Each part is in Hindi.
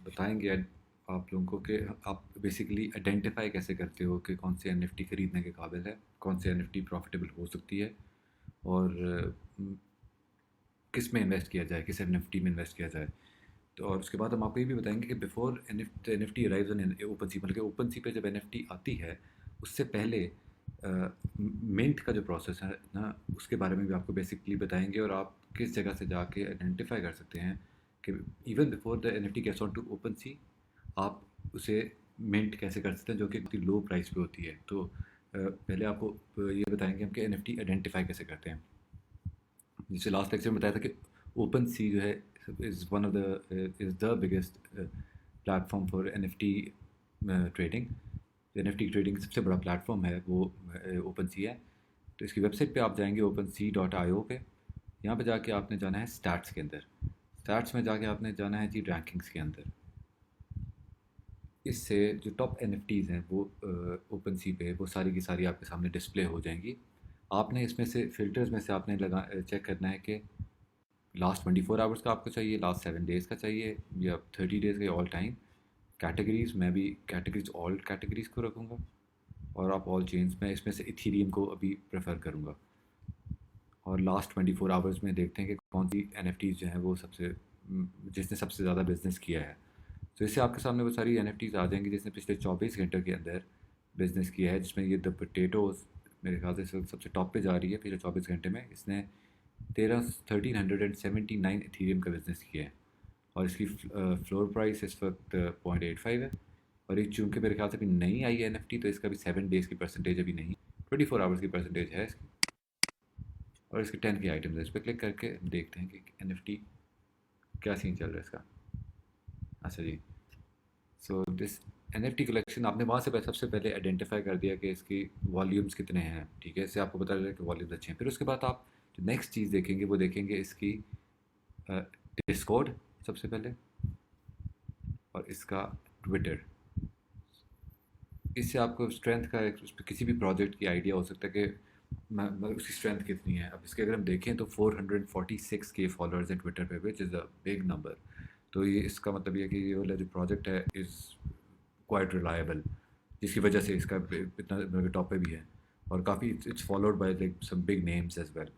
बताएंगे आप लोगों को कि आप बेसिकली आइडेंटिफाई कैसे करते हो कि कौन से एनएफटी खरीदने के काबिल है, कौन से एनएफटी प्रॉफिटेबल हो सकती है, और किस में इन्वेस्ट किया जाए, किस एनएफटी में इन्वेस्ट किया जाए। तो और उसके बाद हम आपको ये भी बताएंगे कि before NFT arrives on OpenSea, मतलब कि ओपन सी पे जब एनएफटी आती है उससे पहले मिंट का जो प्रोसेस है ना, उसके बारे में भी आपको बेसिकली बताएंगे, और आप किस जगह से जाके आइडेंटिफाई कर सकते हैं कि even before the NFT gets on to OpenSea आप उसे मिंट कैसे कर सकते हैं, जो कि बहुत ही लो प्राइस पे होती है। तो पहले आपको ये बताएंगे हम कि एनएफटी आइडेंटिफाई कैसे करते हैं। जैसे लास्ट लेक्चर में बताया था कि ओपन सी जो है is the biggest platform for NFT trading. NFT trading सबसे बड़ा प्लेटफॉर्म है वो ओपन सी है। तो इसकी वेबसाइट पे आप जाएंगे OpenSea.io पे। यहाँ पे जाके आपने जाना है स्टैट्स के अंदर। स्टैट्स में जाके आपने जाना है जी रैंकिंग्स के अंदर। इससे जो टॉप एनएफटीज़ हैं वो ओपन सी पे वो सारी की सारी आपके सामने डिस्प्ले हो जाएंगी। आपने इसमें से फ़िल्टर्स में से आपने लगा चेक करना है कि लास्ट 24 आवर्स का आपको चाहिए, लास्ट 7 डेज़ का चाहिए, या 30 डेज़ का, ऑल टाइम। कैटेगरीज मैं भी कैटेगरीज ऑल कैटेगरीज को रखूँगा, और आप ऑल चेंज में इसमें से इथीरियम को अभी प्रेफर करूँगा। और लास्ट 24 आवर्स में देखते हैं कि कौन सी एनएफटीज़ जो हैं वो सबसे जिसने सबसे ज़्यादा बिजनेस किया है। तो इससे आपके सामने वो सारी एनएफटीज़ आ जाएंगी जिसने पिछले 24 घंटे के अंदर बिजनेस किया है, जिसमें ये द पोटैटोज़ मेरे ख्याल से सबसे टॉप पे जा रही है। पिछले 24 घंटे में इसने 1379 इथीरियम का बिज़नेस किया है, और इसकी फ्लोर प्राइस इस वक्त 0.85 है। और ये चूँकि मेरे ख्याल से अभी नहीं आई है एनएफटी, तो इसका भी 7 डेज़ की परसेंटेज अभी नहीं, 24 आवर्स की परसेंटेज है इसकी। और इसके 10 के आइटम्स है। इस पर क्लिक करके देखते हैं कि एनएफटी क्या सीन चल रहा है इसका। अच्छा जी, सो दिस एनएफटी कलेक्शन आपने वहाँ से सबसे पहले आइडेंटिफाई कर दिया कि इसकी वॉल्यूम्स कितने हैं, ठीक है, इससे आपको पता चला कि वॉल्यूम्स अच्छे हैं। फिर उसके बाद आप जो नेक्स्ट चीज़ देखेंगे वो देखेंगे इसकी डिस्कॉर्ड सबसे पहले, और इसका ट्विटर। इससे आपको स्ट्रेंथ का किसी भी प्रोजेक्ट की आइडिया हो सकता है कि उसकी स्ट्रेंथ कितनी है। अब इसके अगर हम देखें तो 446 के फॉलोअर्स हैं ट्विटर पे, which is a big number. तो ये इसका मतलब ये है कि ये वाला जो प्रोजेक्ट है इज़ क्वाइट रिलायबल, जिसकी वजह से इसका इतना टॉप पे भी है। और काफ़ी it's followed by like some big names as well.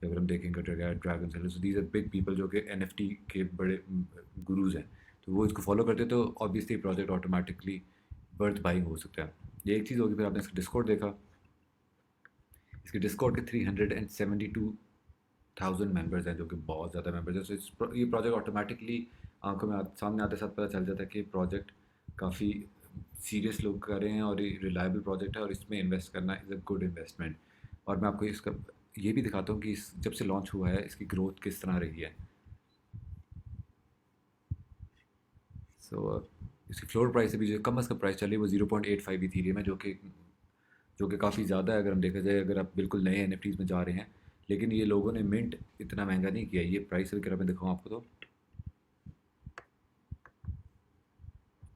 अगर हम देखेंगे dragon seller, so these are big people जो कि एनएफटी के बड़े गुरुज हैं। तो वो इसको फॉलो करते हैं, तो obviously project automatically worth buying हो सकता है। ये एक चीज़ होगी। फिर आपने इसका डिस्कॉर्ड देखा। इसके डिस्कॉर्ड के 372,000 मेंबर्स हैं, जो कि बहुत ज़्यादा मेंबर्स हैं। सो ये प्रोजेक्ट ऑटोमेटिकली आंखों में सामने आते साथ पता चल जाता है कि प्रोजेक्ट काफ़ी सीरियस लोग कर रहे हैं, और ये रिलायबल प्रोजेक्ट है, और इसमें इन्वेस्ट करना इज़ अ गुड इन्वेस्टमेंट। और मैं आपको इसका ये भी दिखाता हूँ कि जब से लॉन्च हुआ है इसकी ग्रोथ किस तरह रही है। सो इसकी फ्लोर प्राइस अभी जो कम अज़ कम प्राइस चल रही है वो 0.85 इथीरियम है, जो कि काफ़ी ज़्यादा है अगर हम देखा जाए, अगर आप बिल्कुल नए एनएफटीज़ में जा रहे हैं। लेकिन ये लोगों ने मिंट इतना महंगा नहीं किया। ये प्राइस वगैरह मैं दिखाऊँ आपको, तो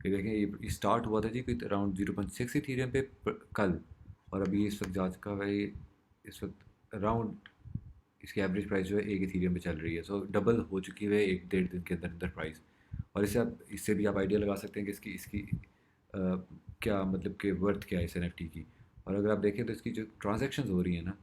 ये देखें, ये स्टार्ट हुआ था जी कोई अराउंड 0.6 इथीरियम पे कल, और अभी इस वक्त जा चुका है इस वक्त अराउंड इसकी एवरेज प्राइस जो है 1 इथीरियम पे चल रही है। सो डबल हो चुकी है 1 डेढ़ दिन के अंदर अंदर प्राइस। और इससे भी आप आइडिया लगा सकते हैं कि इसकी इसकी क्या मतलब कि वर्थ क्या है इस एनएफटी की। और अगर आप देखें तो इसकी जो ट्रांजैक्शंस हो रही हैं ना,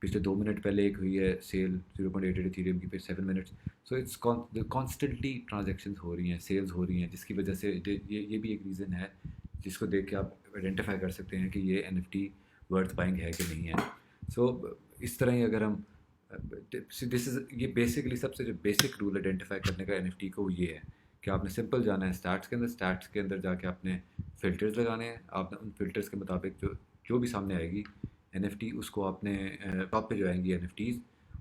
पिछले 2 मिनट पहले एक हुई है सेल 0.88 इथीरियम की, फिर 7 minutes. So it's constantly transaction हो रही हैं, सेल्स हो रही हैं, जिसकी वजह से ये भी एक रीज़न है जिसको देख के आप आइडेंटिफाई कर सकते हैं कि ये एनएफटी वर्थ बाइंग है कि नहीं है। सो इस तरह ही अगर हम दिस इज़ ये बेसिकली सबसे जो बेसिक रूल आइडेंटिफाई करने का एनएफटी को ये है कि आपने सिंपल जाना है स्टैट्स के अंदर जाके आपने फ़िल्टर्स लगाने हैं। आपने उन फ़िल्टर्स के मुताबिक जो जो भी सामने आएगी एनएफटी, उसको आपने टॉप पे जो आएंगी एनएफटीज़,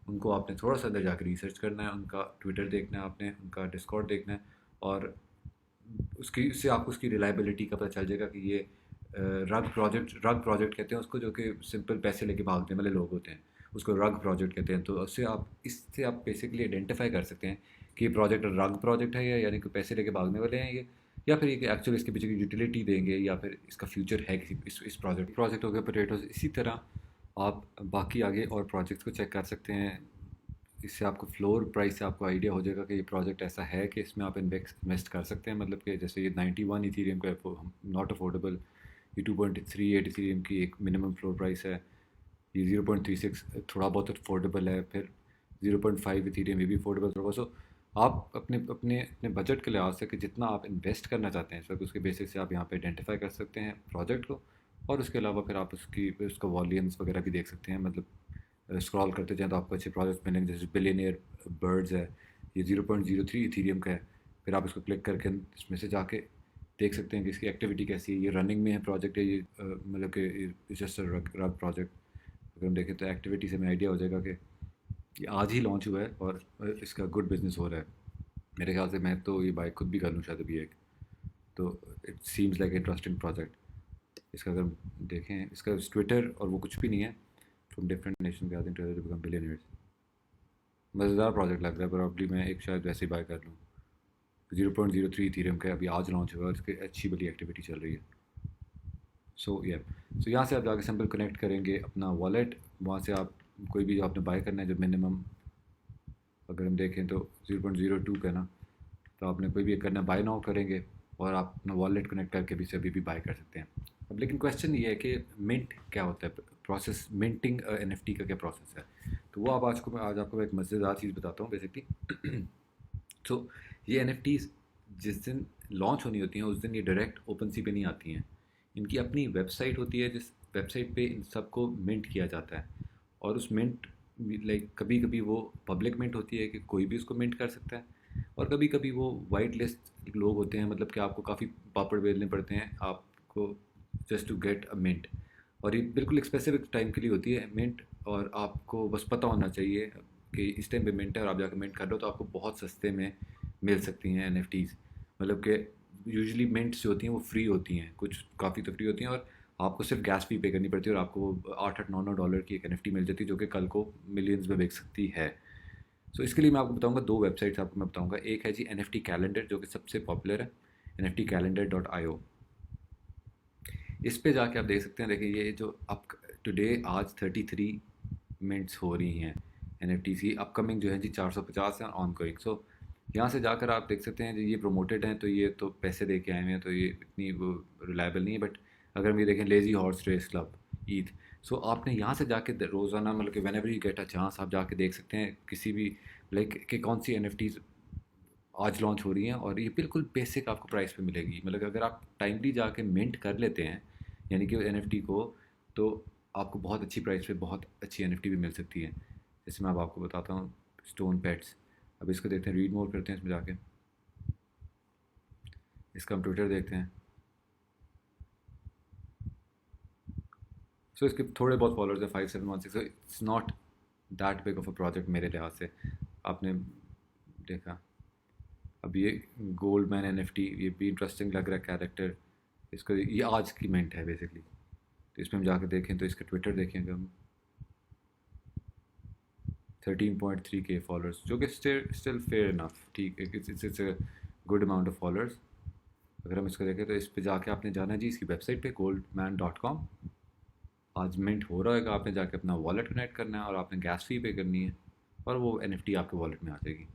उनको आपने थोड़ा सा अंदर जाकर रिसर्च करना है, उनका ट्विटर देखना है, आपने उनका डिस्कॉर्ड देखना है, और उसकी उससे आपको उसकी रिलायबिलिटी का पता चल जाएगा कि ये रग प्रोजेक्ट कहते हैं उसको, जो कि सिंपल पैसे लेके भागने वाले लोग होते हैं, उसको रग प्रोजेक्ट कहते हैं। तो इससे आप बेसिकली आइडेंटिफाई कर सकते हैं कि ये प्रोजेक्ट रग प्रोजेक्ट है, या यानी कि पैसे लेके भागने वाले हैं ये, या फिर ये एक्चुअली इसके पीछे की यूटिलिटी देंगे, या फिर इसका फ्यूचर है किसी इस प्रोजेक्ट हो गया पोटैटोज। इसी तरह आप बाकी आगे और प्रोजेक्ट्स को चेक कर सकते हैं। इससे आपको फ्लोर प्राइस से आपको आइडिया हो जाएगा कि ये प्रोजेक्ट ऐसा है कि इसमें आप इन्वेस्ट कर सकते हैं। मतलब कि जैसे ये 91 इथीरियम का नॉट अफोर्डेबल, ये 2.38 इथीरियम की एक मिनिमम फ्लोर प्राइस है, ये 0.36 थोड़ा बहुत अफोर्डेबल है, फिर 0.5 इथीरियम ये भी अफोर्डेबल होगा। सो आप अपने अपने अपने बजट के लिहाज से कि जितना आप इन्वेस्ट करना चाहते हैं इस वक्त, उसके बेसिस से आप यहाँ पे आइडेंटिफाई कर सकते हैं प्रोजेक्ट को। और उसके अलावा फिर आप उसका वॉल्यूम्स वगैरह भी देख सकते हैं। मतलब स्क्रॉल करते जाएँ तो आपको अच्छे प्रोजेक्ट्स मिलेंगे, जैसे बिलियनियर बर्ड्स है, ये 0.03 इथीरियम का है। फिर आप इसको क्लिक करके इसमें से जाके देख सकते हैं कि इसकी एक्टिविटी कैसी है, ये रनिंग में है प्रोजेक्ट है, ये मतलब कि जस्ट रग प्रोजेक्ट। अगर हम देखें तो एक्टिविटी से हमें आइडिया हो जाएगा कि ये आज ही लॉन्च हुआ है और इसका गुड बिजनेस हो रहा है। मेरे ख्याल से मैं तो ये बाइक खुद भी कर लूँ शायद अभी एक। तो it seems like interesting project. इसका अगर हम देखें, इसका ट्विटर और वो कुछ भी नहीं है। From different nation gathering together to become billionaires. मज़ेदार प्रोजेक्ट लग रहा है, प्रॉब्ली मैं एक शायद वैसे ही बाय कर लूँ। 0.03 इथीरियम का अभी आज लॉन्च हुआ है और इसकी अच्छी बड़ी एक्टिविटी चल रही है। सो यहाँ से आप जाके सिंपल कनेक्ट करेंगे अपना वॉलेट। वहाँ से आप कोई भी जो आपने बाय करना है, जो मिनिमम अगर हम देखें तो 0.02 का ना, तो आपने कोई भी करना बाय नाउ करेंगे और आप अपना वॉलेट कनेक्ट करके भी से अभी भी बाय कर सकते हैं। अब लेकिन क्वेश्चन ये है कि मिंट क्या होता है, प्रोसेस मिंटिंग एनएफटी का क्या प्रोसेस है। तो वो आप आज आपको मैं एक मज़ेदार चीज़ बताता हूँ बेसिकली। तो ये एनएफटीज जिस दिन लॉन्च होनी होती हैं उस दिन ये डायरेक्ट ओपन सी पे नहीं आती हैं। इनकी अपनी वेबसाइट होती है, जिस वेबसाइट पे इन सबको मिंट किया जाता है। और उस मिंट लाइक कभी कभी वो पब्लिक मिंट होती है कि कोई भी उसको मिंट कर सकता है, और कभी कभी वो वाइट लिस्ट लोग होते हैं, मतलब कि आपको काफ़ी पापड़ बेलने पड़ते हैं आपको just to get a mint. और ये बिल्कुल एक स्पेसिफिक टाइम के लिए होती है मिंट, और आपको बस पता होना चाहिए कि इस टाइम पे मिंट है और आप जाकर मिंट कर लो तो आपको बहुत सस्ते में मिल सकती हैं एनएफटीज़। मतलब कि यूजुअली मिंट्स जो होती हैं वो फ्री होती हैं, कुछ काफ़ी तो फ्री होती हैं, और आपको सिर्फ गैस फी पे करनी पड़ती है और आपको 8-8 9 9 डॉलर की एक एनएफटी मिल जाती है जो कि कल को मिलियंस में बिक सकती है। सो इसके लिए मैं आपको बताऊंगा दो वेबसाइट्स आपको मैं बताऊंगा। एक है जी एनएफटी कैलेंडर, जो कि सबसे पॉपुलर है, nftcalendar.io। इस पे जाके आप देख सकते हैं। देखिए ये जो अब टुडे आज 33 मिनट्स हो रही हैं एनएफटी की, अपकमिंग जो है जी 450 है ऑन गोइंग। सो यहाँ से जाकर आप देख सकते हैं, जो ये प्रोमोटेड हैं तो ये तो पैसे दे के आए हुए हैं, तो ये इतनी वो रिलायबल नहीं है। बट अगर हम ये देखें लेज़ी हॉर्स रेस क्लब ईद, सो आपने यहाँ से जाके रोज़ाना मतलब कि whenever you get a chance आप जाके देख सकते हैं किसी भी लाइक कि कौन सी एनएफटीज़ आज लॉन्च हो रही हैं, और ये बिल्कुल बेसिक आपको प्राइस पे मिलेगी। मतलब अगर आप टाइमली जाके मिंट कर लेते हैं यानी कि एनएफटी को, तो आपको बहुत अच्छी प्राइस पे बहुत अच्छी एनएफटी भी मिल सकती है। जैसे मैं अब आपको बताता हूँ स्टोन पेट्स। अब इसको देखते हैं, रीड मोर करते हैं इसमें जाके, इसका हम ट्विटर देखते हैं। सो इसके थोड़े बहुत फॉलोअर्स हैं 5716। So it's not that big of a project मेरे लिहाज से। आपने देखा अब ये गोल्ड मैन एनएफटी, ये भी इंटरेस्टिंग लग रहा है कैरेक्टर। इसको ये आज की मिंट है बेसिकली। तो इसमें हम जाकर देखें तो इसका ट्विटर देखेंगे हम, 13.3 के फॉलोअर्स, जो कि स्टिल फेयर इनफ, ठीक है, it's a good amount of followers. अगर हम इसको देखें तो इस पे जाके आपने जाना है जी इसकी वेबसाइट पे goldman.com। आज मिंट हो रहा है, आपने जाके अपना वॉलेट कनेक्ट करना है और आपने गैस फी पे करनी है, और वो एनएफटी आपके वॉलेट में आ जाएगी।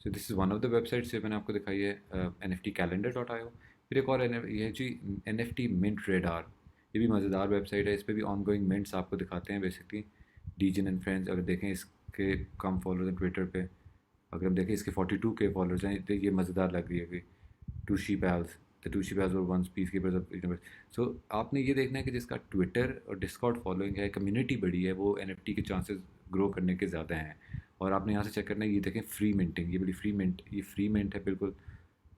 So this is one of the websites जो मैंने आपको दिखाई है, nftcalendar.io। फिर एक और ये है जी NFT मिंट रेडार। ये भी मज़ेदार वेबसाइट है, इस पर भी ऑन गोइंग मिंट्स आपको दिखाते हैं बेसिकली। डीजन एंड फ्रेंड्स, अगर देखें इसके कम फॉलोअर्स हैं ट्विटर पे। अगर हम देखें इसके 42 के फॉलोअर्स हैं, तो ये मज़ेदार लग रही है कि टूशी पैल्स, द टूशी पैल्स और once peace keepers of universe. So आपने ये देखना है कि जिसका ट्विटर और डिस्कॉर्ड फॉलोइंग है, कम्युनिटी बड़ी है, वो एनएफटी के चांसेस ग्रो करने के ज़्यादा हैं। और आपने यहाँ से चेक करना है, ये देखें फ्री मिंटिंग, ये बड़ी फ्री मिंट, ये फ्री मिंट है बिल्कुल।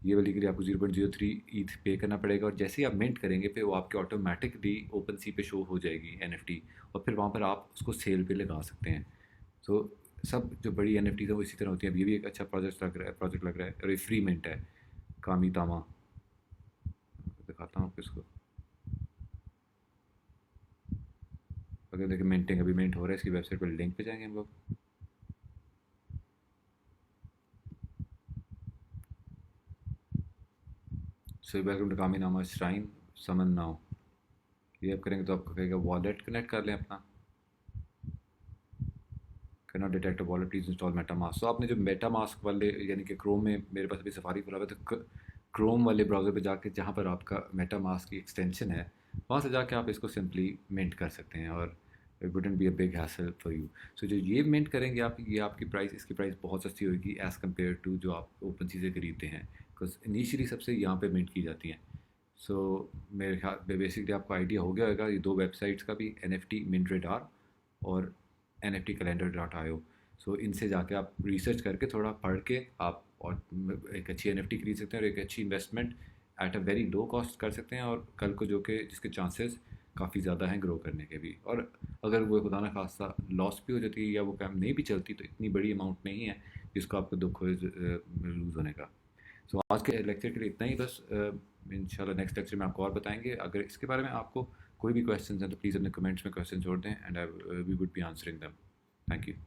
ये वाली के लिए आपको 0.03 ईथ पे करना पड़ेगा, और जैसे ही आप मिंट करेंगे फिर वो आपके ऑटोमेटिकली ओपन सी पे शो हो जाएगी एनएफटी, और फिर वहाँ पर आप उसको सेल पे लगा सकते हैं। सो सब जो बड़ी एनएफटीज है वो इसी तरह होती हैं। अब ये भी एक अच्छा प्रोजेक्ट लग रहा है, और ये फ्री मिंट है। कामी तामा दिखाता हूँ आपको इसको। अगर देखिए मिंटिंग अभी मिंट हो रहा है, इसकी वेबसाइट पर लिंक पे जाएंगे हम लोग। सो वेलकम टू कामीनामा श्राइन समन नाउ। ये आप करेंगे तो आपको कहेगा वॉलेट कनेक्ट कर लें अपना। Can not detect a wallet, please install Meta mask. तो आपने जो मेटा मास्क वाले, यानी कि क्रोम में, मेरे पास अभी सफारी खुला हुआ है, तो क्रोम वाले ब्राउज़र पे जाके जहाँ पर आपका मेटा मास्क की एक्सटेंशन है, वहाँ से जाके आप इसको सिंपली मिंट कर सकते हैं और it wouldn't be a big hassle for you. So जो ये मिंट करेंगे आप, ये आपकी प्राइस, इसकी प्राइस बहुत सस्ती होगी एज़ कम्पेयर टू जो आप ओपन चीज़ें खरीदते हैं, बिकॉज इनिशियली सबसे यहाँ पे मिंट की जाती हैं। सो मेरे ख्याल बेसिकली आपको आइडिया हो गया होगा ये दो वेबसाइट्स का भी, N F T mint radar और NFT calendar.io। सो इनसे जाके आप रिसर्च करके थोड़ा पढ़ के आप और एक अच्छी NFT खरीद सकते हैं और एक अच्छी investment at a very low cost कर सकते हैं, और कल को जो कि जिसके चांसेस काफ़ी ज़्यादा हैं ग्रो करने के भी। और अगर वो खुदा न खास्ता लॉस भी हो जाती है या वो काम नहीं भी चलती, तो इतनी बड़ी अमाउंट नहीं है जिसको आपको दुख हो लूज़ होने का। सो आज के लेक्चर के लिए इतना ही बस। इंशाल्लाह नेक्स्ट लेक्चर में आपको और बताएंगे। अगर इसके बारे में आपको कोई भी क्वेश्चन हैं तो प्लीज़ अपने कमेंट्स में क्वेश्चन छोड़ दें, and I we would be answering them. Thank you.